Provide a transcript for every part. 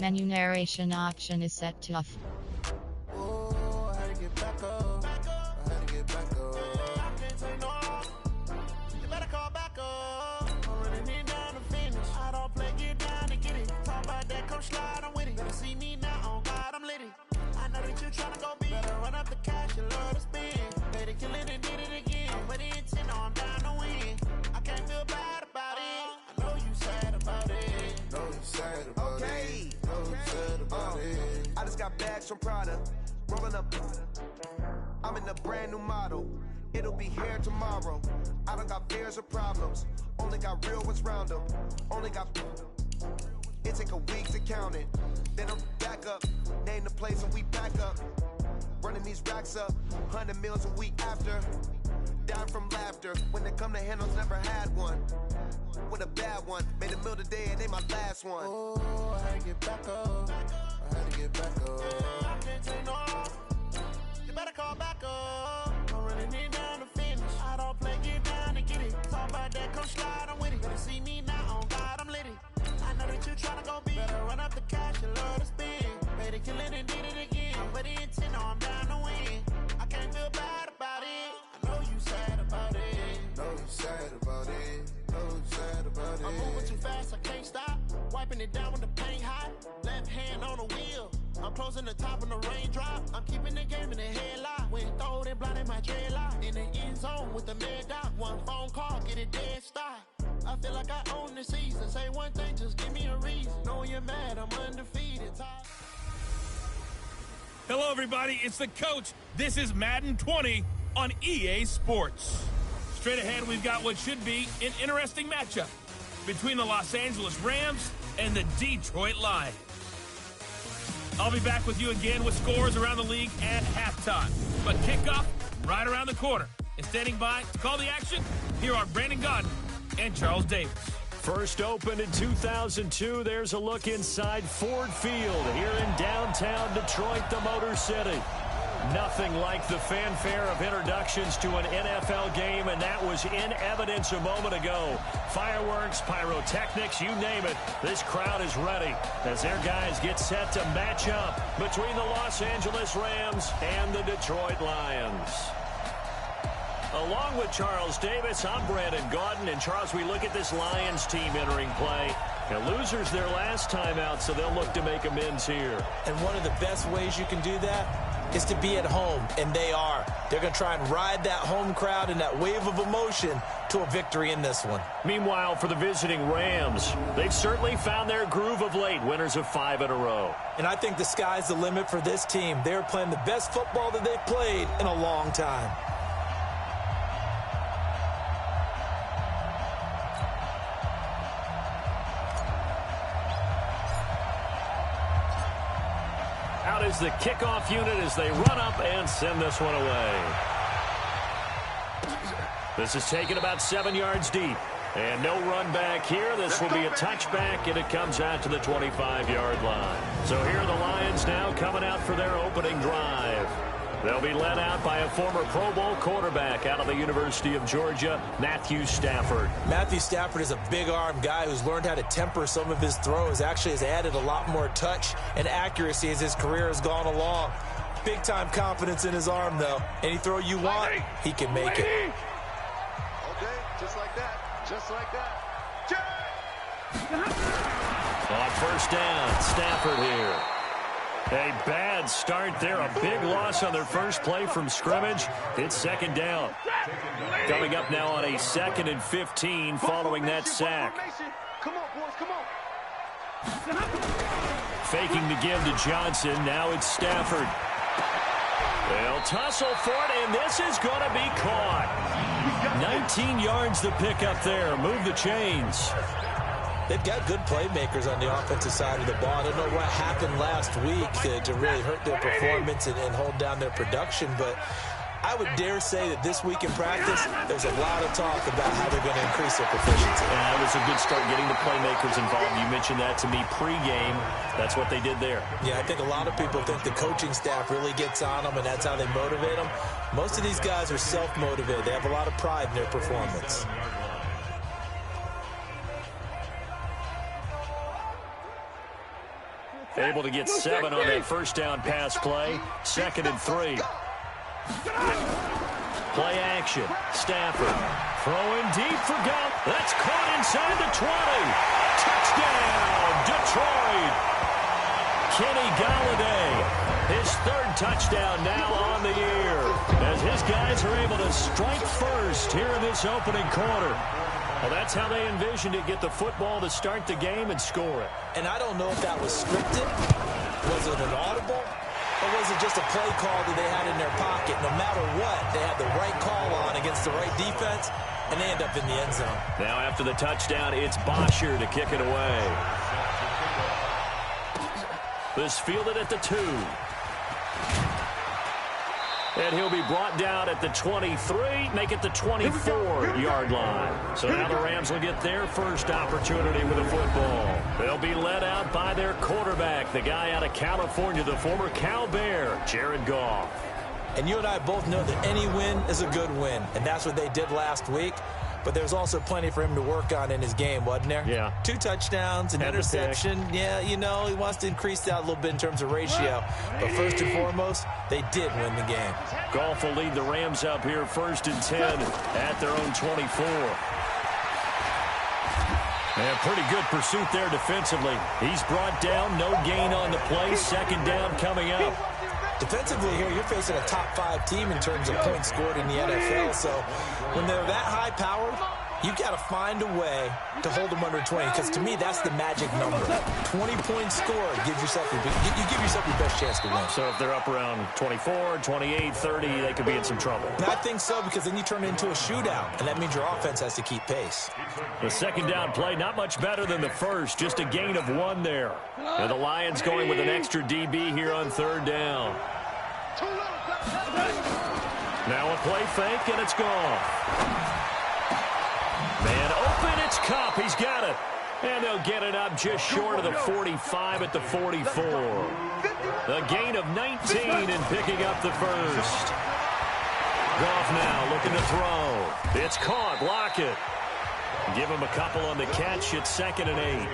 Menu narration option is set to off. Oh, I had to get back up. I had to get back up. I can't take no. You better call back up. I'm running it down to finish. I don't play, get down to get it. Talk about that, come slide, I'm with it. Better see me now, on God, I'm litty. I know that you tryna go big. Better run up the cash, you love to spend. Better kill it and did it again. I'm with the intent, no, I'm down to win. I can't feel bad about it. I know you sad about it. Know you sad about it. Know you sad about it. I just got bags from Prada, rolling up. I'm in a brand new model. It'll be here tomorrow. I don't got fears or problems. Only got real ones round them. Only got. It take a week to count it. Then I'm back up. Name the place and we back up. Running these racks up. 100 meals a week after. Down from laughter. When they come to handles, never had one. With a bad one. Made a meal today and they my last one. Oh, I had to get back up. I had to get back up. I can't take no. You better call back up. I'm running it down to finish. I don't play, get down to get it. Talk about that, come slide, I'm with it. Better see me now, on God, I'm litty. I know that you tryna go big. Better run up the cash, you love to spend. Better kill it and did it again. I'm with the intent, no, I'm down to win. I can't feel bad about it. I know you sad about it. Know you sad about it. Know you sad about it. I'm moving too fast, I can't stop. Wiping it down with the paint hot. Left hand on the wheel. I'm closing the top of the raindrop. I'm keeping the game in the headlock. When throwed and blinded my dreadlock. In the end zone with the mad dot. One phone call, get it dead stop. I feel like I own the season. Say one thing, just give me a reason. Knowing you're mad, I'm undefeated. Hello, everybody. It's the coach. This is Madden 20 on EA Sports. Straight ahead, we've got what should be an interesting matchup between the Los Angeles Rams and the Detroit Lions. I'll be back with you again with scores around the league at halftime. But kickoff right around the corner. And standing by to call the action, here are Brandon Godden and Charles Davis. First opened in 2002, there's a look inside Ford Field here in downtown Detroit, the Motor City. Nothing like the fanfare of introductions to an NFL game, and that was in evidence a moment ago. Fireworks, pyrotechnics, you name it. This crowd is ready as their guys get set to match up between the Los Angeles Rams and the Detroit Lions. Along with Charles Davis, I'm Brandon Gaudin. And Charles, we look at this Lions team entering play. And losers their last time out, so they'll look to make amends here. And one of the best ways you can do that is to be at home, and they are. They're going to try and ride that home crowd and that wave of emotion to a victory in this one. Meanwhile, for the visiting Rams, they've certainly found their groove of late, winners of 5 in a row. And I think the sky's the limit for this team. They're playing the best football that they've played in a long time. Out is the kickoff unit as they run up and send this one away. This is taken about 7 yards deep. And no run back here. This will be a touchback, and it comes out to the 25-yard line. So here are the Lions now coming out for their opening drive. They'll be led out by a former Pro Bowl quarterback out of the University of Georgia, Matthew Stafford. Matthew Stafford is a big-arm guy who's learned how to temper some of his throws. Actually has added a lot more touch and accuracy as his career has gone along. Big-time confidence in his arm, though. Any throw you want, he can make it. Okay, just like that. Just like that. On first down, Stafford here. A bad start there, a big loss on their first play from scrimmage. It's second down. Coming up now on a 2nd and 15 following that sack. Come on, boys, come on. Faking the give to Johnson, now it's Stafford. They'll tussle for it, and this is going to be caught. 19 yards the pick up there, move the chains. They've got good playmakers on the offensive side of the ball. I don't know what happened last week to really hurt their performance and hold down their production, but I would dare say that this week in practice, there's a lot of talk about how they're going to increase their proficiency. Yeah, that was a good start getting the playmakers involved. You mentioned that to me pregame. That's what they did there. Yeah, I think a lot of people think the coaching staff really gets on them, and that's how they motivate them. Most of these guys are self-motivated. They have a lot of pride in their performance. Able to get 7 on that first down pass play. 2nd and 3. Play action. Stafford throwing deep for Gump. That's caught inside the 20. Touchdown, Detroit. Kenny Golladay, his 3rd touchdown now on the year, as his guys are able to strike first here in this opening quarter. Well, that's how they envisioned it, get the football to start the game and score it. And I don't know if that was scripted. Was it an audible? Or was it just a play call that they had in their pocket? No matter what, they had the right call on against the right defense, and they end up in the end zone. Now after the touchdown, it's Bosher to kick it away. This fielded at the 2. And he'll be brought down at the 23, make it the 24-yard line. So now the Rams will get their first opportunity with a football. They'll be led out by their quarterback, the guy out of California, the former Cal Bear, Jared Goff. And you and I both know that any win is a good win, and that's what they did last week. But there's also plenty for him to work on in his game, wasn't there? Yeah. 2 touchdowns, an interception. Yeah, you know, he wants to increase that a little bit in terms of ratio. But first and foremost, they did win the game. Goff will lead the Rams up here 1st and 10 at their own 24. And pretty good pursuit there defensively. He's brought down, no gain on the play. 2nd down coming up. Defensively here, you're facing a top 5 team in terms of points scored in the NFL. So when they're that high powered, you got to find a way to hold them under 20. Because to me, that's the magic number. 20 points scored gives yourself you give yourself your best chance to win. So if they're up around 24, 28, 30, they could be in some trouble. And I think so, because then you turn it into a shootout, and that means your offense has to keep pace. The 2nd down play, not much better than the first, just a gain of 1 there. And the Lions going with an extra DB here on 3rd down. Now a play fake, and it's gone. Man open, it's Kupp. He's got it. And they'll get it up just short of the 45 at the 44. A gain of 19 and picking up the first. Goff now looking to throw. It's caught. Block it. Give him a couple on the catch. It's 2nd and 8.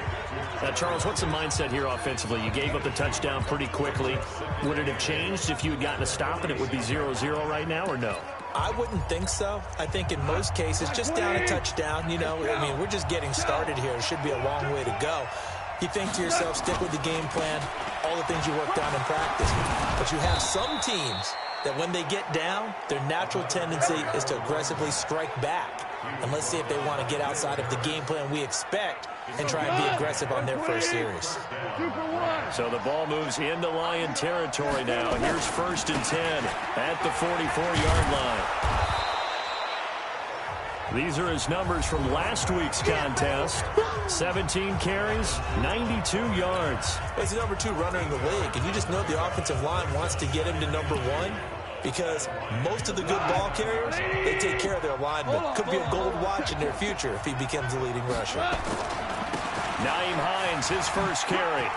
Now, Charles, what's the mindset here offensively? You gave up the touchdown pretty quickly. Would it have changed if you had gotten a stop and it would be 0-0 right now, or no? I wouldn't think so. I think in most cases, just down a touchdown, you know, I mean, we're just getting started here. It should be a long way to go. You think to yourself, stick with the game plan, all the things you worked on in practice. But you have some teams that when they get down, their natural tendency is to aggressively strike back. And let's see if they want to get outside of the game plan we expect and try and be aggressive on their first series. So the ball moves into Lion territory now. Here's 1st and 10 at the 44-yard line. These are his numbers from last week's contest. 17 carries, 92 yards. He's the number 2 runner in the league, and you just know the offensive line wants to get him to number 1. Because most of the good ball carriers, they take care of their linemen. Could be a gold watch in their future if he becomes the leading rusher. Nyheim Hines, his first carry.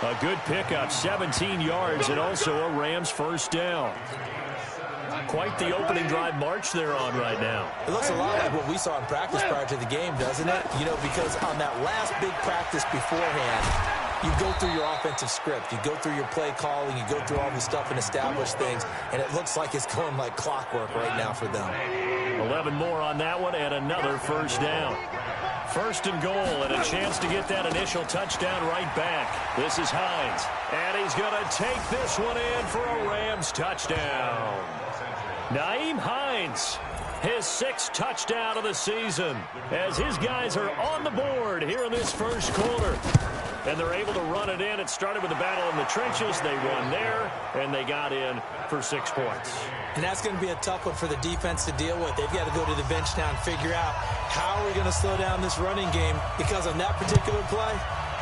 A good pickup, 17 yards, and also a Rams first down. Quite the opening drive march they're on right now. It looks a lot like what we saw in practice prior to the game, doesn't it? You know, because on that last big practice beforehand, you go through your offensive script. You go through your play calling. You go through all the stuff and establish things. And it looks like it's going like clockwork right now for them. 11 more on that one and another first down. 1st and goal and a chance to get that initial touchdown right back. This is Hines. And he's going to take this one in for a Rams touchdown. Nyheim Hines, his 6th touchdown of the season, as his guys are on the board here in this first quarter. And they're able to run it in. It started with a battle in the trenches. They won there, and they got in for 6 points. And that's going to be a tough one for the defense to deal with. They've got to go to the bench now and figure out how are we going to slow down this running game, because on that particular play,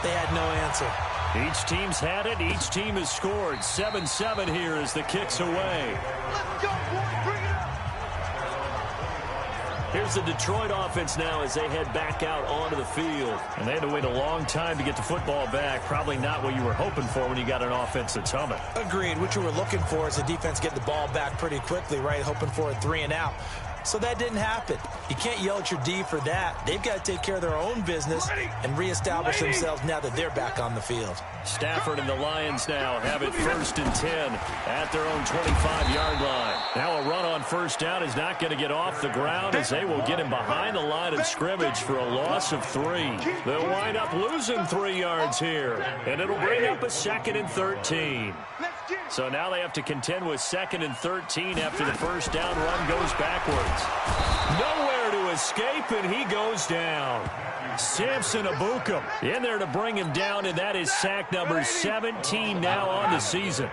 they had no answer. Each team's had it. Each team has scored. 7-7 here as the kick's away. Let's go, boys. Bring it up. Here's the Detroit offense now as they head back out onto the field. And they had to wait a long time to get the football back. Probably not what you were hoping for when you got an offense that's humming. Agreed. What you were looking for is the defense get the ball back pretty quickly, right? Hoping for a 3 and out. So that didn't happen. You can't yell at your D for that. They've got to take care of their own business and reestablish themselves now that they're back on the field. Stafford and the Lions now have it 1st and 10 at their own 25-yard line. Now a run on first down is not going to get off the ground as they will get him behind the line of scrimmage for a loss of 3. They'll wind up losing 3 yards here, and it'll bring up a 2nd and 13. So now they have to contend with 2nd and 13 after the first down run goes backwards. Nowhere to escape, and he goes down. Samson Abukum in there to bring him down, and that is sack number 17 now on the season.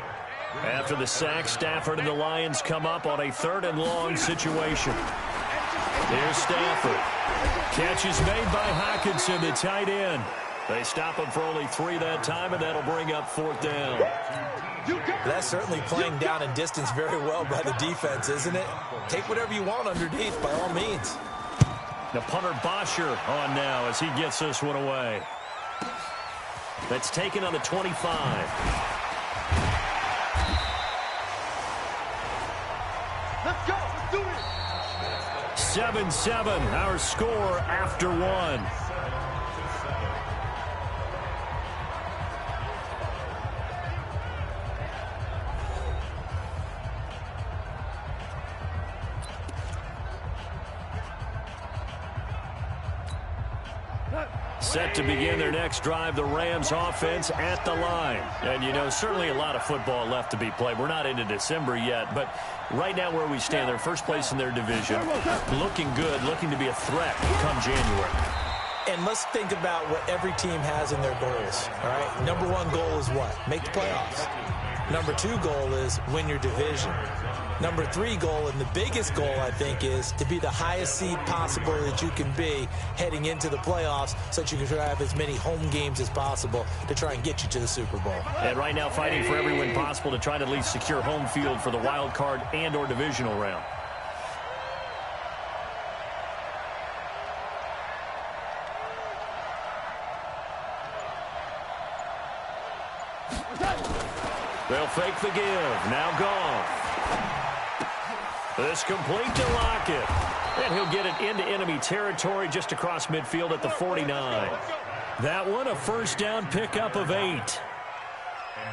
After the sack, Stafford and the Lions come up on a 3rd and long situation. Here's Stafford. Catch is made by Hockenson, the tight end. They stop him for only 3 that time, and that'll bring up 4th down. That's certainly playing down in distance very well by the defense, isn't it? Take whatever you want underneath, by all means. The punter Bosher on now as he gets this one away. That's taken on the 25. Let's go. Let's do it. 7-7, our score after 1. Set to begin their next drive, the Rams offense at the line. And, you know, certainly a lot of football left to be played. We're not into December yet, but right now where we stand, they're first place in their division. Looking good, looking to be a threat come January. And let's think about what every team has in their goals, all right? Number 1 goal is what? Make the playoffs. Number 2 goal is win your division. Number 3 goal, and the biggest goal, I think, is to be the highest seed possible that you can be heading into the playoffs so that you can have as many home games as possible to try and get you to the Super Bowl. And right now fighting for every win possible to try to at least secure home field for the wild card and or divisional round. They'll fake the give. Now gone. This complete to Lockett. And he'll get it into enemy territory just across midfield at the 49. That one a first down pickup of 8.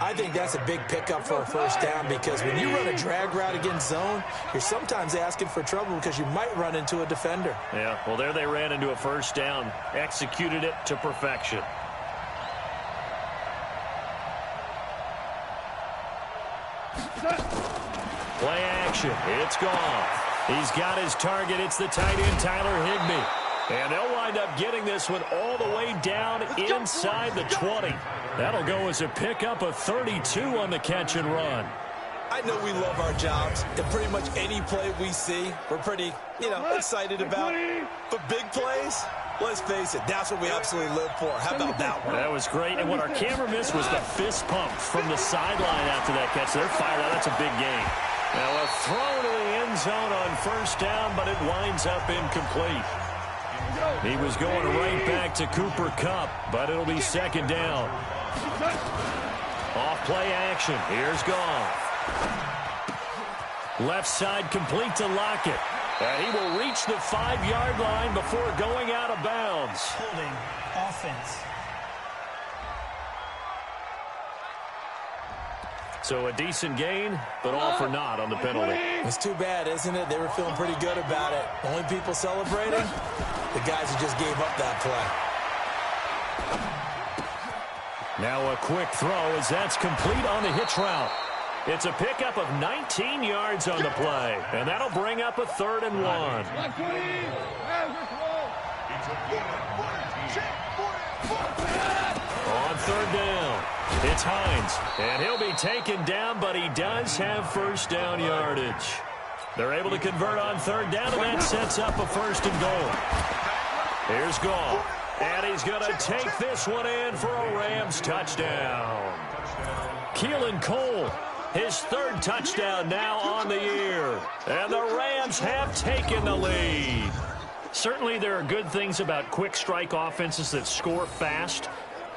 I think that's a big pickup for a first down because when you run a drag route against zone, you're sometimes asking for trouble because you might run into a defender. Yeah, well, there they ran into a first down. Executed it to perfection. Play action. It's gone. He's got his target. It's the tight end, Tyler Higbee. And they'll wind up getting this one all the way down inside the 20. That'll go as a pickup of 32 on the catch and run. I know we love our jobs, and pretty much any play we see, we're pretty, excited about. But big plays, let's face it, that's what we absolutely live for. How about that one? That was great, and what our camera missed was the fist pump from the sideline after that catch. They're fired out. That's a big game. Now a throw to the end zone on first down, but it winds up incomplete. He was going right back to Cooper Kupp, but it'll be second down. Off play action. Here's Goff. Left side complete to Lockett. And he will reach the 5-yard line before going out of bounds. Holding offense. So a decent gain, but all for naught on the penalty. It's too bad, isn't it? They were feeling pretty good about it. Only people celebrating, the guys who just gave up that play. Now a quick throw as that's complete on the hitch route. It's a pickup of 19 yards on the play, and that'll bring up a 3rd and 1. On 3rd down, it's Hines, and he'll be taken down, but he does have first down yardage. They're able to convert on 3rd down, and that sets up a 1st and goal. Here's Goff, and he's going to take this one in for a Rams touchdown. Keelan Cole, his 3rd touchdown now on the year. And the Rams have taken the lead. Certainly there are good things about quick strike offenses that score fast,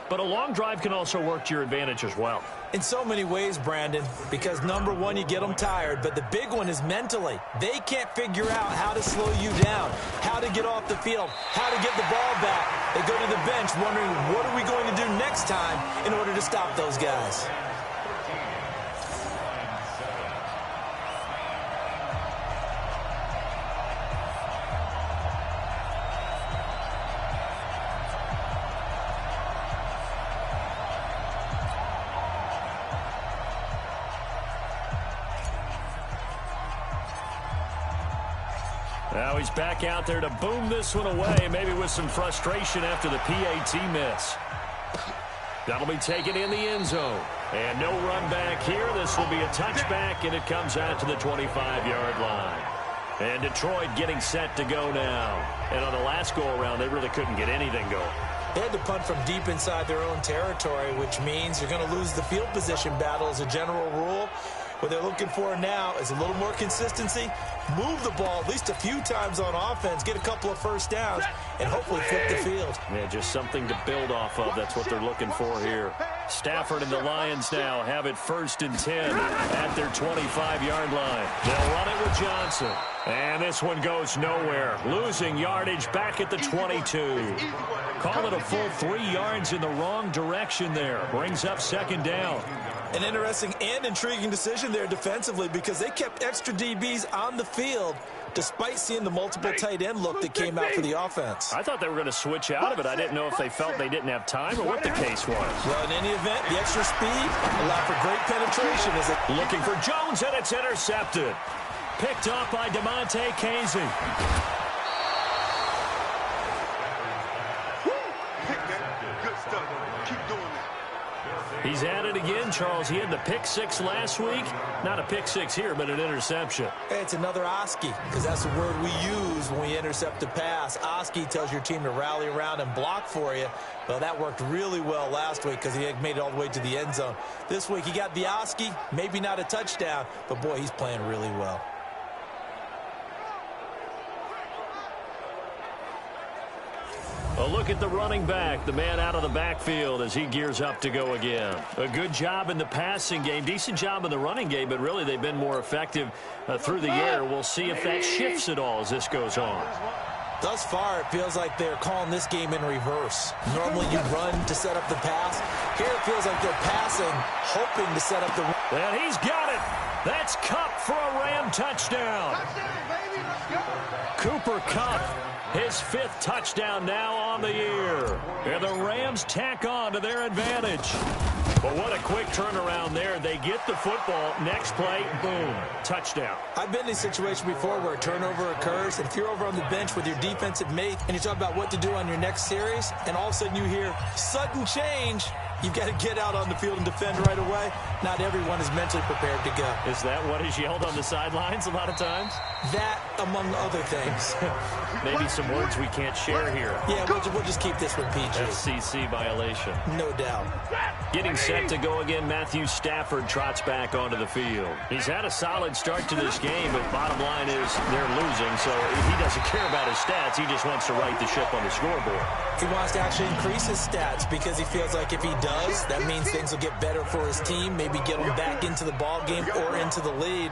but a long drive can also work to your advantage as well. In so many ways, Brandon, because number one, you get them tired, but the big one is mentally. They can't figure out how to slow you down, how to get off the field, how to get the ball back. They go to the bench wondering, what are we going to do next time in order to stop those guys? Now he's back out there to boom this one away, maybe with some frustration after the PAT miss. That'll be taken in the end zone. And no run back here. This will be a touchback, and it comes out to the 25-yard line. And Detroit getting set to go now. And on the last go-around, they really couldn't get anything going. They had to punt from deep inside their own territory, which means you're going to lose the field position battle as a general rule. What they're looking for now is a little more consistency, move the ball at least a few times on offense, get a couple of first downs, and hopefully flip the field. Yeah, just something to build off of. That's what they're looking for here. Stafford and the Lions now have it 1st and 10 at their 25-yard line. They'll run it with Johnson. And this one goes nowhere. Losing yardage back at the 22. Call it a full 3 yards in the wrong direction there. Brings up 2nd down. An interesting and intriguing decision there defensively because they kept extra DBs on the field despite seeing the multiple tight end look that came out for the offense. I thought they were going to switch out of it. I didn't know if they felt they didn't have time or what the case was. Well, in any event, the extra speed allowed for great penetration. As it looking for Jones, and it's intercepted. Picked up by DeMonte Casey. He's at it again, Charles. He had the pick 6 last week. Not a pick 6 here, but an interception. Hey, it's another Oski, because that's the word we use when we intercept a pass. Oski tells your team to rally around and block for you. Well, that worked really well last week because he had made it all the way to the end zone. This week, he got the Oski, maybe not a touchdown, but boy, he's playing really well. A look at the running back, the man out of the backfield as he gears up to go again. A good job in the passing game, decent job in the running game, but really they've been more effective through the air. We'll see if that shifts at all as this goes on. Thus far, it feels like they're calling this game in reverse. Normally you run to set up the pass. Here it feels like they're passing, hoping to set up the run. And he's got it. That's Kupp for a Ram touchdown. Cooper Kupp, his 5th touchdown now on the year. And the Rams tack on to their advantage. But what a quick turnaround there. They get the football. Next play, boom, touchdown. I've been in a situation before where a turnover occurs, and if you're over on the bench with your defensive mate and you talk about what to do on your next series, and all of a sudden you hear sudden change, you've got to get out on the field and defend right away. Not everyone is mentally prepared to go. Is that what is yelled on the sidelines a lot of times? That, among other things. Maybe some words we can't share here. Yeah, we'll just keep this one PG. FCC violation. No doubt. Getting set to go again, Matthew Stafford trots back onto the field. He's had a solid start to this game, but bottom line is they're losing, so he doesn't care about his stats. He just wants to right the ship on the scoreboard. He wants to actually increase his stats because he feels like if he does, that means things will get better for his team, maybe get him back into the ball game or into the lead.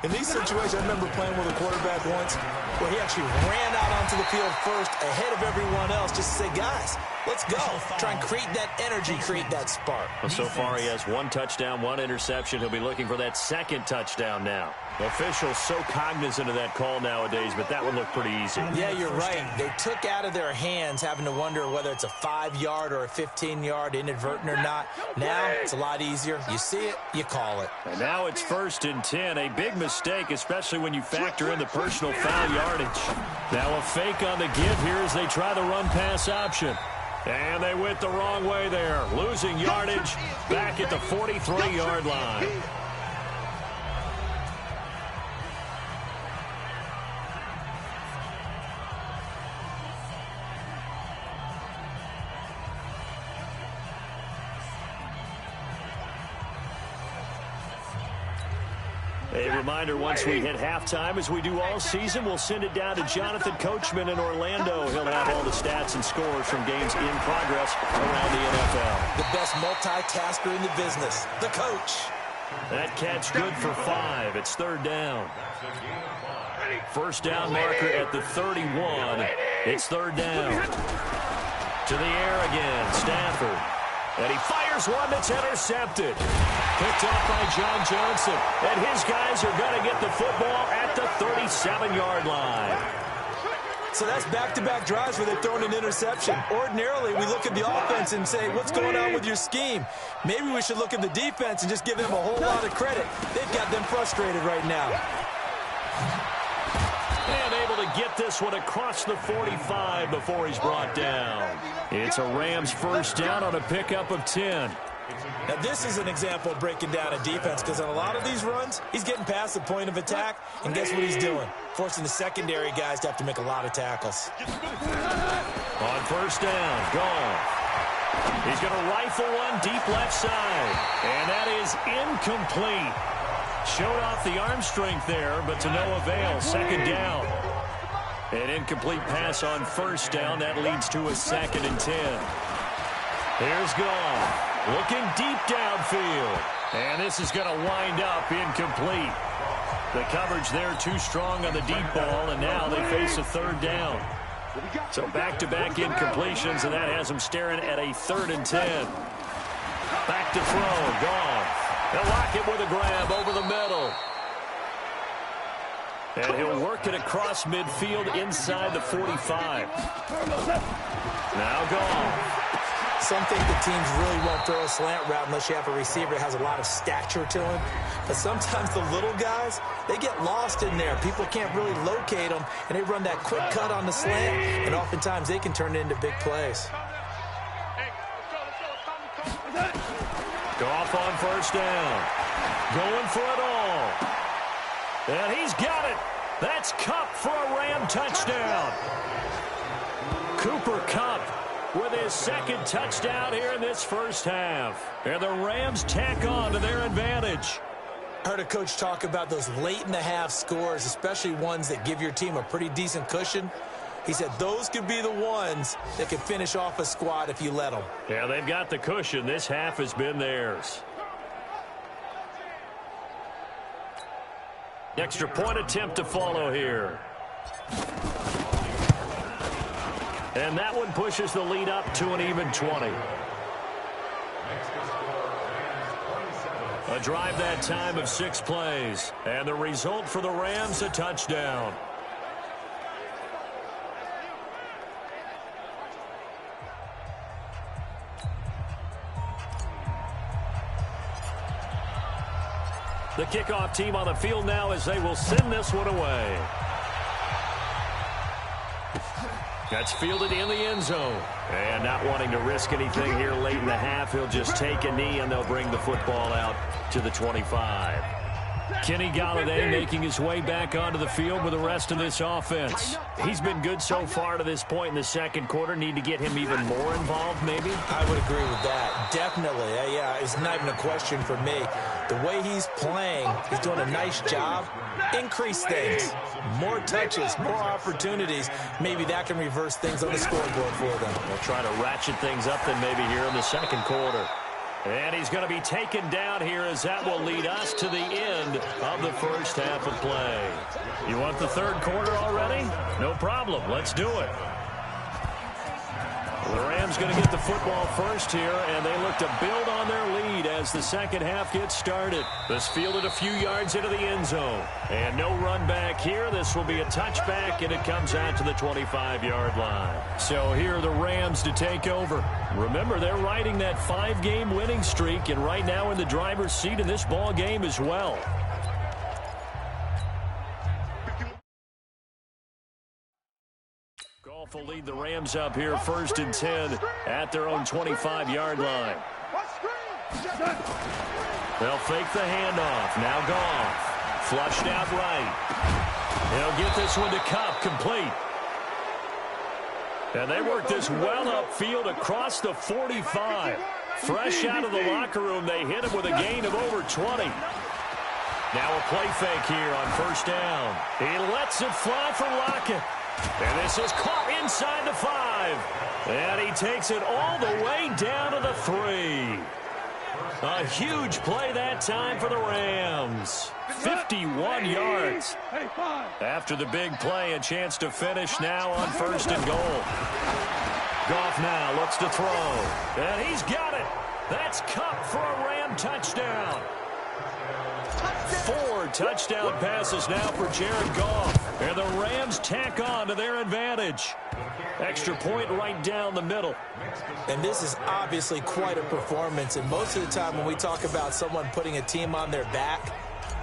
In these situations, I remember playing with a quarterback once where he actually ran out onto the field first ahead of everyone else just to say, guys, let's go. Try and create that energy, create that spark. Well, so far he has 1 touchdown, 1 interception. He'll be looking for that 2nd touchdown now. Officials so cognizant of that call nowadays, but that would look pretty easy. Yeah, you're right. They took out of their hands having to wonder whether it's a 5-yard or a 15-yard inadvertent or not. Now it's a lot easier. You see it, you call it. And now it's 1st and 10. A big mistake, especially when you factor in the personal foul yardage. Now a fake on the give here as they try the run-pass option. And they went the wrong way there. Losing yardage back at the 43-yard line. A reminder, once we hit halftime, as we do all season, we'll send it down to Jonathan Coachman in Orlando. He'll have all the stats and scores from games in progress around the NFL. The best multitasker in the business, the coach. That catch good for 5. It's third down. First down marker at the 31. It's third down. To the air again, Stafford. And he fires one that's intercepted. Picked off by John Johnson. And his guys are going to get the football at the 37-yard line. So that's back-to-back drives where they've thrown an interception. Ordinarily, we look at the offense and say, what's going on with your scheme? Maybe we should look at the defense and just give them a whole lot of credit. They've got them frustrated right now. And able to get this one across the 45 before he's brought down. It's a Rams first down on a pickup of 10. Now, this is an example of breaking down a defense, because on a lot of these runs, he's getting past the point of attack, and guess what he's doing? Forcing the secondary guys to have to make a lot of tackles. On first down, gone. He's going to rifle one deep left side, and that is incomplete. Showed off the arm strength there, but to no avail. Second down. An incomplete pass on first down. That leads to a 2nd and 10. Here's Goff. Looking deep downfield. And this is going to wind up incomplete. The coverage there too strong on the deep ball, and now they face a third down. So back-to-back incompletions, and that has them staring at a 3rd and 10. Back to throw. Goff. They'll lock it with a grab over the middle. And he'll work it across midfield inside the 45. Now Goff. Some think the teams really won't throw a slant route unless you have a receiver that has a lot of stature to him. But sometimes the little guys, they get lost in there. People can't really locate them, and they run that quick cut on the slant, and oftentimes they can turn it into big plays. Goff on first down. Going for it all. And he's got it. That's Kupp for a Ram touchdown. Cooper Kupp with his 2nd touchdown here in this first half. And the Rams tack on to their advantage. I heard a coach talk about those late-in-the-half scores, especially ones that give your team a pretty decent cushion. He said those could be the ones that could finish off a squad if you let them. Yeah, they've got the cushion. This half has been theirs. Extra point attempt to follow here. And that one pushes the lead up to an even 20. A drive that time of 6 plays. And the result for the Rams, a touchdown. The kickoff team on the field now as they will send this one away. That's fielded in the end zone. And not wanting to risk anything here late in the half, he'll just take a knee and they'll bring the football out to the 25. Kenny Golladay making his way back onto the field with the rest of this offense. He's been good so far to this point in the second quarter. Need to get him even more involved, maybe? I would agree with that. Definitely. Yeah, it's not even a question for me. The way he's playing, he's doing a nice job. Increase things. More touches, more opportunities. Maybe that can reverse things on the scoreboard for them. They'll try to ratchet things up then maybe here in the second quarter. And he's going to be taken down here as that will lead us to the end of the first half of play. You want the third quarter already? No problem. Let's do it. The Rams going to get the football first here, and they look to build on their lead as the second half gets started. This fielded a few yards into the end zone. And no run back here. This will be a touchback, and it comes out to the 25-yard line. So here are the Rams to take over. Remember, they're riding that 5-game winning streak, and right now in the driver's seat in this ball game as well. Goff will lead the Rams up here first and 10 at their own 25-yard line. They'll fake the handoff. Now Goff. Flushed out right. He'll get this one to Kupp, complete. And they work this well upfield across the 45. Fresh out of the locker room, they hit him with a gain of over 20. Now a play fake here on first down. He lets it fly for Lockett. And this is caught inside the 5. And he takes it all the way down to the 3. A huge play that time for the Rams. 51 yards. After the big play, a chance to finish now on first and goal. Goff now looks to throw. And he's got it. That's Kupp for a Ram touchdown. 4 touchdown passes now for Jared Goff. And the Rams tack on to their advantage. Extra point right down the middle. And this is obviously quite a performance. And most of the time when we talk about someone putting a team on their back,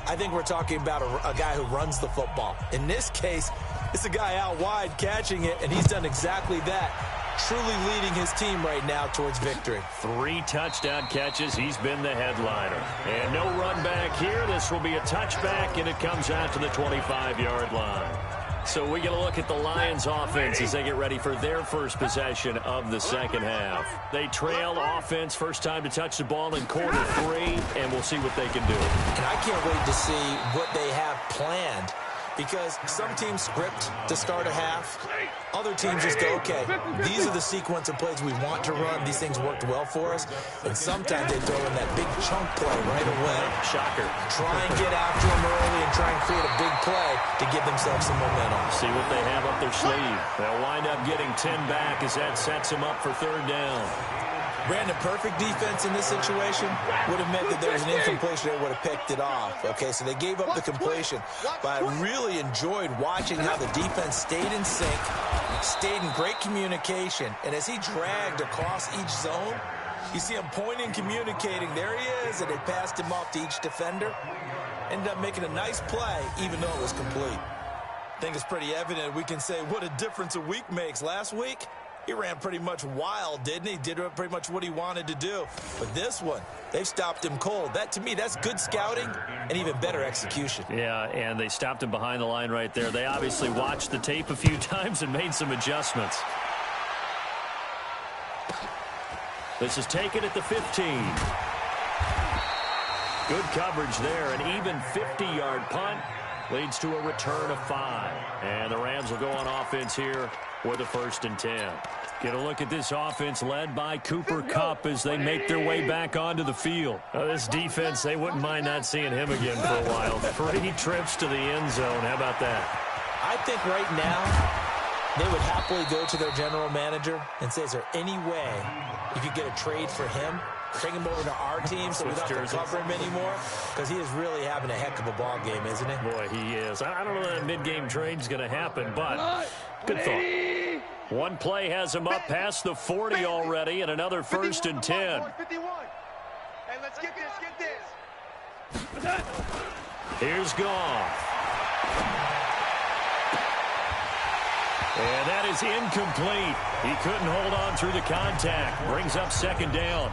I think we're talking about a guy who runs the football. In this case, it's a guy out wide catching it, and he's done exactly that. Truly leading his team right now towards victory. 3 touchdown catches. He's been the headliner. And no run back here. This will be a touchback, and it comes out to the 25-yard line. So we get a look at the Lions offense as they get ready for their first possession of the second half. They trail offense, first time to touch the ball in quarter 3, and we'll see what they can do. And I can't wait to see what they have planned, because some teams script to start a half. Other teams just go, okay, these are the sequence of plays we want to run. These things worked well for us. And sometimes they throw in that big chunk play right away. Shocker. Try and get after them early and try and create a big play to give themselves some momentum. See what they have up their sleeve. They'll wind up getting 10 back as that sets them up for third down. Brandon, perfect defense in this situation would have meant that there was an incompletion. They would have picked it off. Okay, so they gave up the completion. But I really enjoyed watching how the defense stayed in sync, stayed in great communication. And as he dragged across each zone, you see him pointing, communicating. There he is, and they passed him off to each defender. Ended up making a nice play, even though it was complete. I think it's pretty evident we can say what a difference a week makes. Last week, he ran pretty much wild, didn't he? Did pretty much what he wanted to do. But this one, they've stopped him cold. That, to me, that's good scouting and even better execution. Yeah, and they stopped him behind the line right there. They obviously watched the tape a few times and made some adjustments. This is taken at the 15. Good coverage there. An even 50-yard punt leads to a return of 5. And the Rams will go on offense here with a 1st and 10. Get a look at this offense led by Cooper Kupp as they make their way back onto the field. This defense, they wouldn't mind not seeing him again for a while. 3 trips to the end zone. How about that? I think right now they would happily go to their general manager and say, is there any way you could get a trade for him? Bring him over to our team so we don't have to cover him anymore? Because he is really having a heck of a ball game, isn't he? Boy, he is. I don't know that a mid-game trade's going to happen, but good thought. One play has him up past the 40 already, and another 1st and 10. 51. Hey, let's get this. Here's Goff. And that is incomplete. He couldn't hold on through the contact. Brings up 2nd down.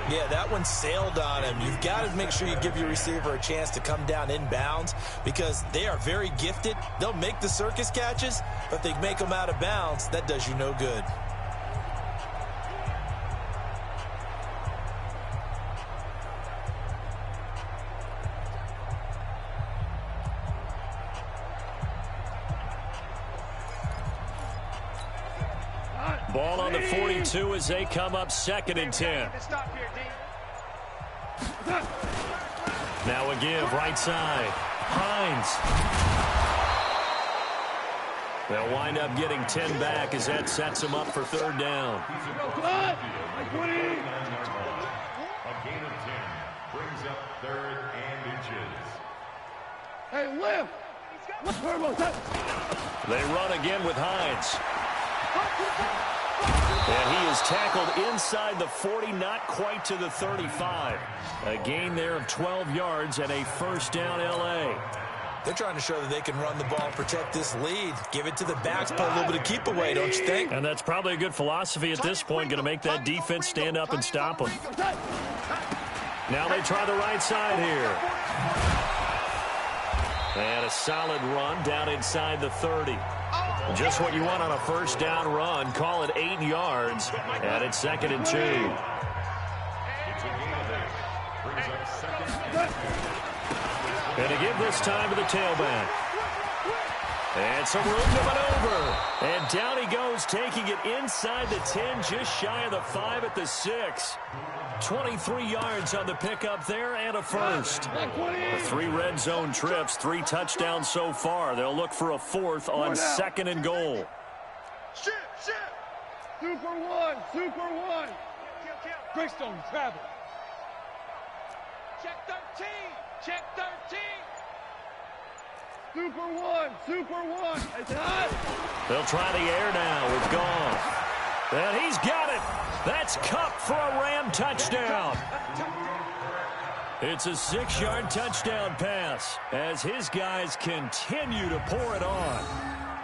Yeah, that one sailed on him. You've got to make sure you give your receiver a chance to come down inbounds because they are very gifted. They'll make the circus catches, but if they make them out of bounds, that does you no good. Ball on the 42 as they come up 2nd and 10. Now a give right side. Hines. They'll wind up getting 10 back as that sets them up for 3rd down. A gain of 10 brings up 3rd and inches. Hey, lift. They run again with Hines. And he is tackled inside the 40, not quite to the 35. A gain there of 12 yards and a 1st down L.A. They're trying to show that they can run the ball and protect this lead. Give it to the backs, put a little bit of keep away, don't you think? And that's probably a good philosophy at this point, going to make that defense stand up and stop them. Now they try the right side here. And a solid run down inside the 30. Just what you want on a 1st down run. Call it 8 yards. And it's 2nd and 2. It's a gain of 8. Brings up 2nd. And to give this time to the tailback. And some room to maneuver. And down he goes, taking it inside the 10, just shy of the 5 at the 6. 23 yards on the pickup there and a first. 3 red zone trips, 3 touchdowns so far. They'll look for a 4th on 2nd and goal. Shit. Super one. Greystone travel. Check 13. Super one. They'll try the air now with Goff. And he's got it. That's Cup for a Ram touchdown. It's a 6-yard touchdown pass as his guys continue to pour it on.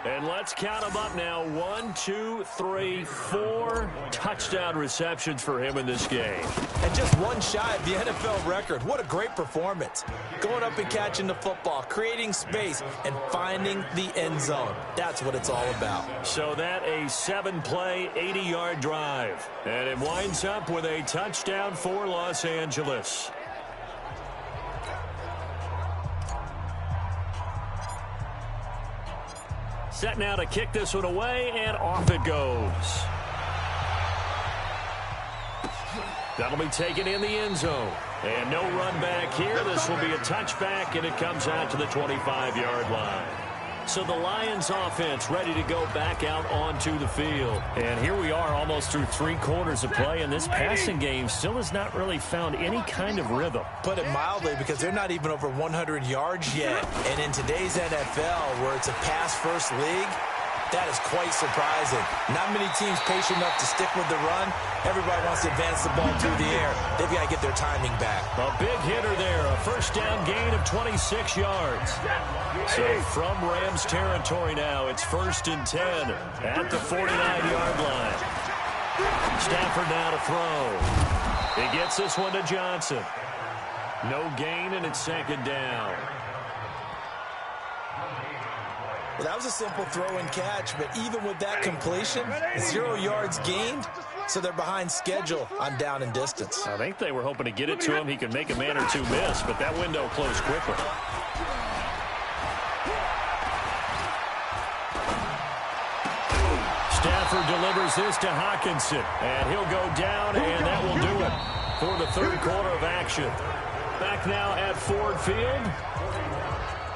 And let's count them up now. 1, 2, 3, 4 touchdown receptions for him in this game. And just one shy of the NFL record. What a great performance. Going up and catching the football, creating space, and finding the end zone. That's what it's all about. So that a 7-play, 80-yard drive. And it winds up with a touchdown for Los Angeles. Set now to kick this one away, and off it goes. That'll be taken in the end zone. And no run back here. This will be a touchback, and it comes out to the 25-yard line. So the Lions offense ready to go back out onto the field. And here we are almost through 3 quarters of play, and this passing game still has not really found any kind of rhythm. Put it mildly, because they're not even over 100 yards yet. And in today's NFL, where it's a pass-first league, that is quite surprising. Not many teams patient enough to stick with the run. Everybody wants to advance the ball through the air. They've got to get their timing back. A big hitter there. A first down gain of 26 yards. So from Rams territory now, it's 1st and 10 at the 49-yard line. Stafford now to throw. He gets this one to Johnson. No gain, and it's 2nd down. Well, that was a simple throw and catch, but even with that completion, 0 yards gained, so they're behind schedule on down and distance. I think they were hoping to get it to him. He could make a man or 2 miss, but that window closed quickly. Stafford delivers this to Hawkinson, and he'll go down, and that will do it for the 3rd quarter of action. Back now at Ford Field.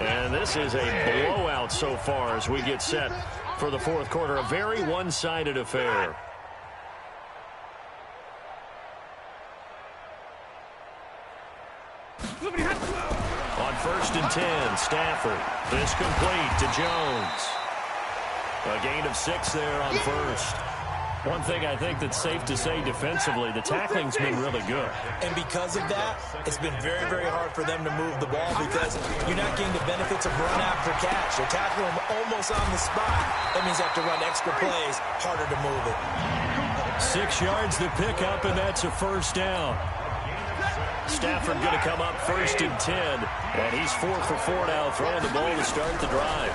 And this is a blowout so far as we get set for the 4th quarter. A very one-sided affair. On 1st and 10, Stafford. This complete to Jones. A gain of 6 there on 1st. One thing I think that's safe to say defensively, the tackling's been really good. And because of that, it's been very, very hard for them to move the ball because you're not getting the benefits of run after catch. They're tackling them almost on the spot. That means you have to run extra plays, harder to move it. 6 yards to pick up, and that's a first down. Stafford going to come up 1st and 10, and he's 4 for 4 now, throwing the ball to start the drive.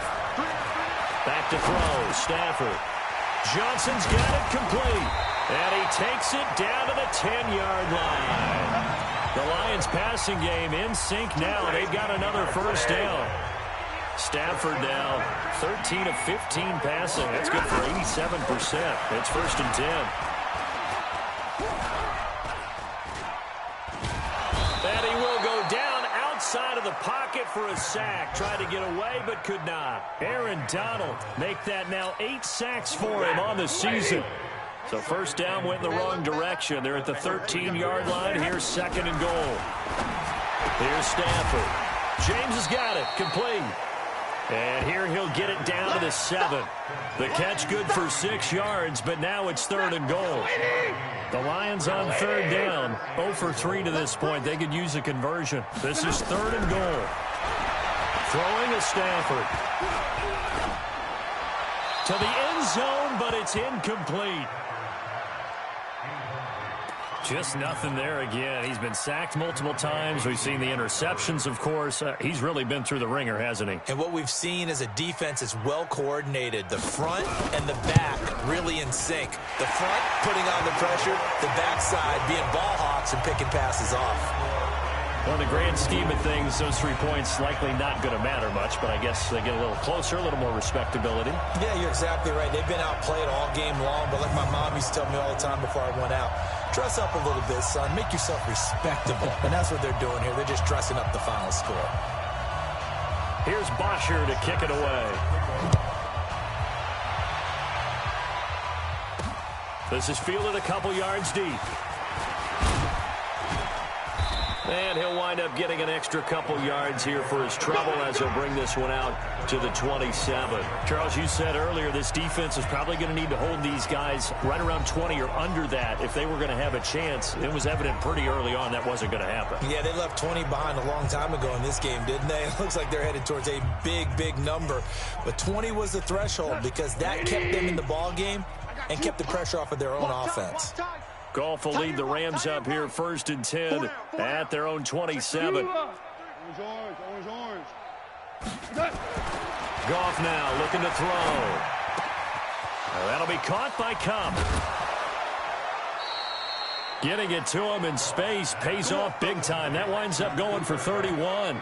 Back to throw, Stafford. Johnson's got it complete, and he takes it down to the 10-yard line. The Lions passing game in sync now. They've got another first down. Stafford now 13 of 15 passing. That's good for 87%. It's 1st and 10. And he will go down outside of the pocket for a sack. Tried to get away, but could not. Aaron Donald make that now 8 sacks for him on the season. So first down went in the wrong direction. They're at the 13-yard line. Here's 2nd and goal. Here's Stafford. James has got it. Complete. And here he'll get it down to the 7. The catch good for 6 yards, but now it's 3rd and goal. The Lions on 3rd down. 0 for 3 to this point. They could use a conversion. This is 3rd and goal. Throwing a Stafford. To the end zone, but it's incomplete. Just nothing there again. He's been sacked multiple times. We've seen the interceptions, of course. He's really been through the ringer, hasn't he? And what we've seen is a defense is well coordinated. The front and the back really in sync. The front putting on the pressure, the backside being ball hawks and picking passes off. Well, in the grand scheme of things, those 3 points likely not going to matter much, but I guess they get a little closer, a little more respectability. Yeah, you're exactly right. They've been outplayed all game long, but like my mom used to tell me all the time before I went out, dress up a little bit, son. Make yourself respectable. And that's what they're doing here. They're just dressing up the final score. Here's Bosher to kick it away. This is fielded a couple yards deep. And he'll wind up getting an extra couple yards here for his trouble as he'll bring this one out to the 27. Charles, you said earlier this defense is probably going to need to hold these guys right around 20 or under that if they were going to have a chance. It was evident pretty early on that wasn't going to happen. Yeah, they left 20 behind a long time ago in this game, didn't they? It looks like they're headed towards a big, big number. But 20 was the threshold because that kept them in the ball game and kept the pressure off of their own offense. Goff will lead the Rams up here 1st and 10 at their own 27. Goff now looking to throw. That'll be caught by Cup. Getting it to him in space pays off big time. That winds up going for 31.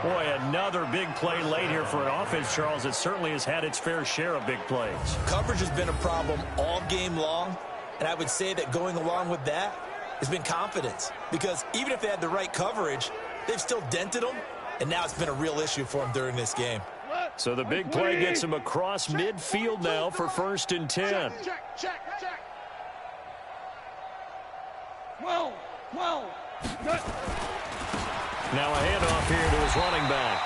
Boy, another big play late here for an offense, Charles, that certainly has had its fair share of big plays. Coverage has been a problem all game long, and I would say that going along with that has been confidence. Because even if they had the right coverage, they've still dented them, and now it's been a real issue for them during this game. So the big play gets them across midfield now for 1st and 10. Check. Well. Now a handoff here to his running back.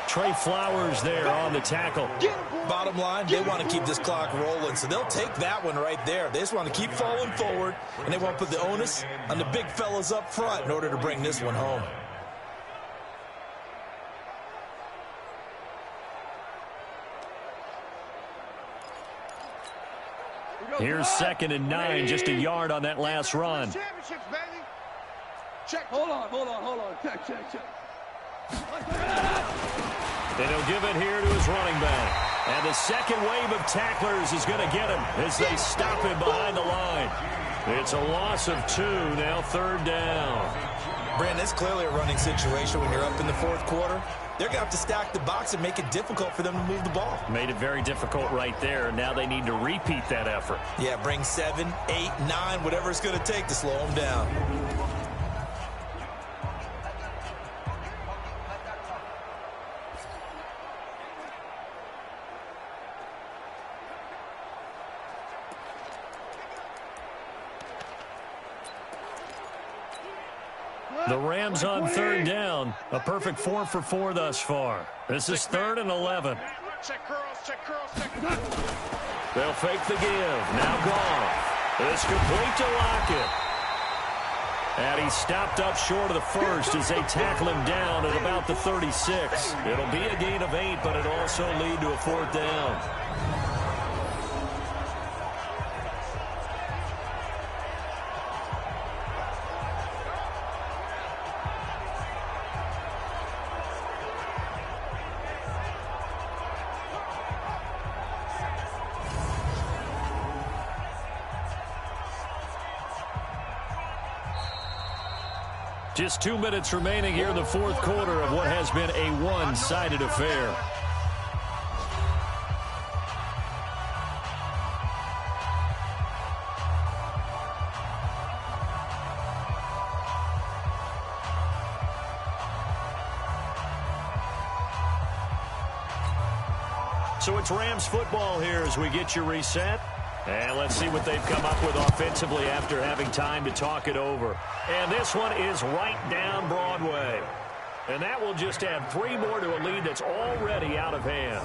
Trey Flowers there on the tackle. Bottom line, they want to keep this clock rolling, so they'll take that one right there. They just want to keep falling forward, and they want to put the onus on the big fellas up front in order to bring this one home. Here's 2nd and 9, just a yard on that last run. Check. Hold on. Check. And he'll give it here to his running back. And the second wave of tacklers is going to get him as they stop him behind the line. It's a loss of 2, now 3rd down. Brandon, it's clearly a running situation when you're up in the 4th quarter. They're going to have to stack the box and make it difficult for them to move the ball. Made it very difficult right there. Now they need to repeat that effort. Yeah, bring 7, 8, 9, whatever it's going to take to slow them down. The Rams on 3rd down. A perfect 4 for 4 thus far. This is 3rd and 11. Check curls. They'll fake the give. Now Goff. It's complete to Lockett. And he stopped up short of the first as they tackle him down at about the 36. It'll be a gain of 8, but it'll also lead to a 4th down. Just 2 minutes remaining here in the 4th quarter of what has been a one-sided affair. So it's Rams football here as we get you reset. And let's see what they've come up with offensively after having time to talk it over. And this one is right down Broadway. And that will just add 3 more to a lead that's already out of hand.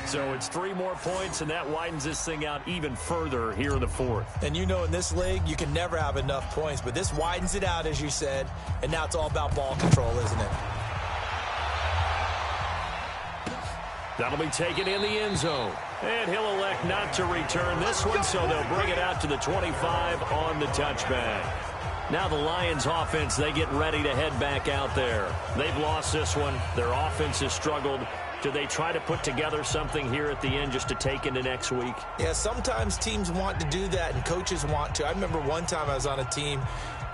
So it's 3 more points, and that widens this thing out even further here in the 4th. And you know in this league, you can never have enough points. But this widens it out, as you said. And now it's all about ball control, isn't it? That'll be taken in the end zone. And he'll elect not to return this one, so they'll bring it out to the 25 on the touchback. Now the Lions offense, they get ready to head back out there. They've lost this one. Their offense has struggled. Do they try to put together something here at the end just to take into next week? Yeah, sometimes teams want to do that and coaches want to. I remember one time I was on a team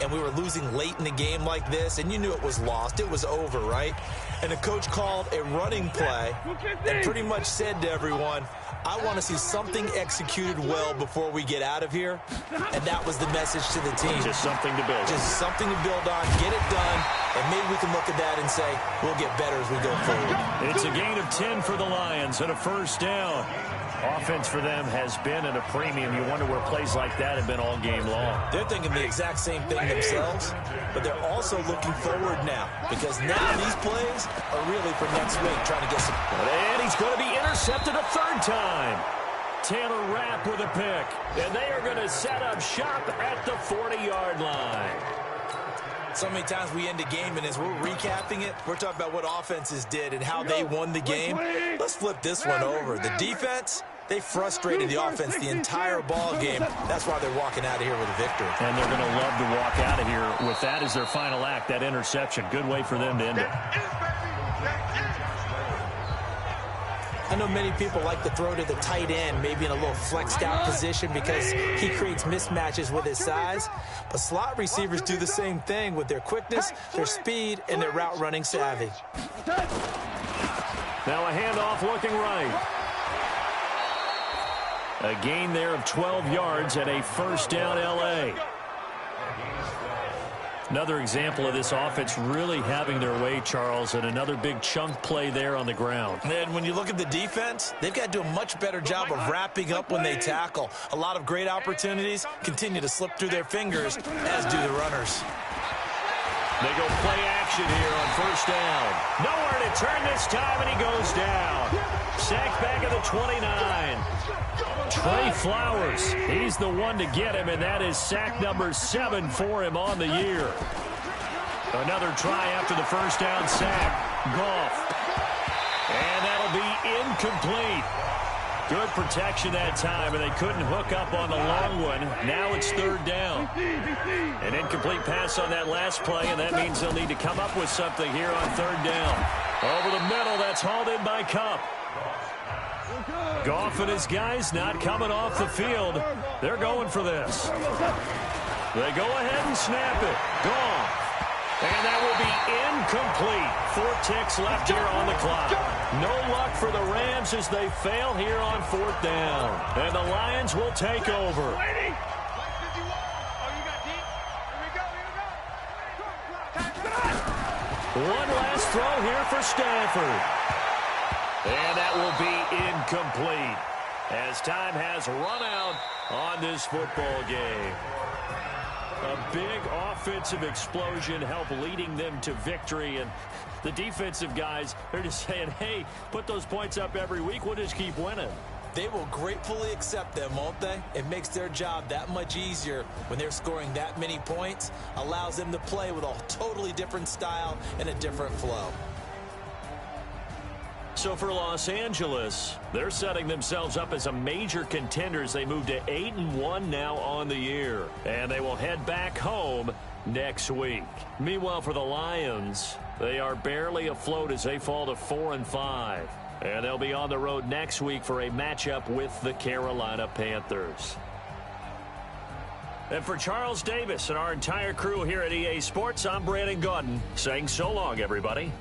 and we were losing late in the game like this, and you knew it was lost. It was over, right? And the coach called a running play and pretty much said to everyone, I want to see something executed well before we get out of here. And that was the message to the team. Just something to build on. Just something to build on, get it done, and maybe we can look at that and say, we'll get better as we go forward. It's a gain of 10 for the Lions and a first down. Offense for them has been at a premium. You wonder where plays like that have been all game long. They're thinking the exact same thing themselves, but they're also looking forward now because now these plays are really for next week, trying to get some. And he's going to be intercepted a third time. Taylor Rapp with a pick, and they are going to set up shop at the 40-yard line. So many times we end a game, and as we're recapping it, we're talking about what offenses did and how they won the game. Let's flip this one over. The defense, they frustrated the offense the entire ball game. That's why they're walking out of here with a victory. And they're going to love to walk out of here with that as their final act, that interception. Good way for them to end it. I know many people like to throw to the tight end, maybe in a little flexed out position because he creates mismatches with his size. But slot receivers do the same thing with their quickness, their speed, and their route running savvy. Now a handoff looking right. A gain there of 12 yards and a first down L.A. Another example of this offense really having their way, Charles, and another big chunk play there on the ground. And when you look at the defense, they've got to do a much better job of wrapping up when they tackle. A lot of great opportunities continue to slip through their fingers, as do the runners. They go play action here on first down. Nowhere to turn this time, and he goes down. Sacked back at the 29. Trey Flowers, he's the one to get him, and that is sack number 7 for him on the year. Another try after the first down sack. Goff. And that'll be incomplete. Good protection that time, and they couldn't hook up on the long one. Now it's third down. An incomplete pass on that last play, and that means they'll need to come up with something here on third down. Over the middle, that's hauled in by Kupp. Goff and his guys not coming off the field. They're going for this. They go ahead and snap it. Goff. And that will be incomplete. 4 ticks left here on the clock. No luck for the Rams as they fail here on fourth down. And the Lions will take over. One last throw here for Stafford. And that will be incomplete as time has run out on this football game. A big offensive explosion helped leading them to victory. And the defensive guys, they're just saying, hey, put those points up every week. We'll just keep winning. They will gratefully accept them, won't they? It makes their job that much easier when they're scoring that many points. Allows them to play with a totally different style and a different flow. So for Los Angeles, they're setting themselves up as a major contender as they move to 8-1 now on the year. And they will head back home next week. Meanwhile, for the Lions, they are barely afloat as they fall to 4-5. And they'll be on the road next week for a matchup with the Carolina Panthers. And for Charles Davis and our entire crew here at EA Sports, I'm Brandon Gaudin saying so long, everybody.